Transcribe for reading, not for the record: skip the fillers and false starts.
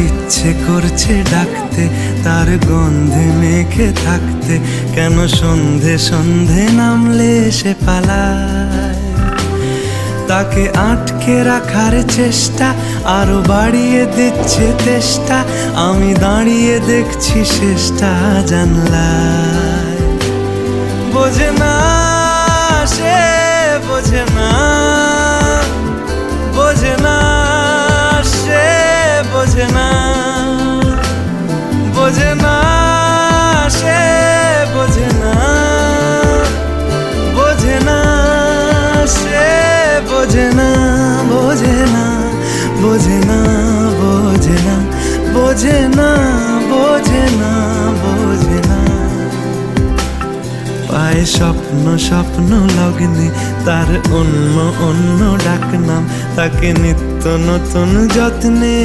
ইচ্ছে করছে ডাকতে, তার গন্ধে মেখে থাকতে, কেন সন্ধে সন্ধে নামলে সে পালায়। তাকে আটকে রাখার চেষ্টা আরো বাড়িয়ে দিচ্ছে তেষ্টা, আমি দাঁড়িয়ে দেখছি শেষটা জানলায়। বোঝে না সে, বোঝে না, বোঝে না সে, বোঝে না, বোঝে না সে, বোঝে না, বোঝে না সে, বোঝে না, বোঝে না, বোঝে না, বোঝে না, বোঝে না, বোঝে না, বোঝে না। পায় স্বপ্ন স্বপ্ন লগ্নে তার অন্য অন্য ডাকনাম, তাকে নিত্য নতুন যত্নে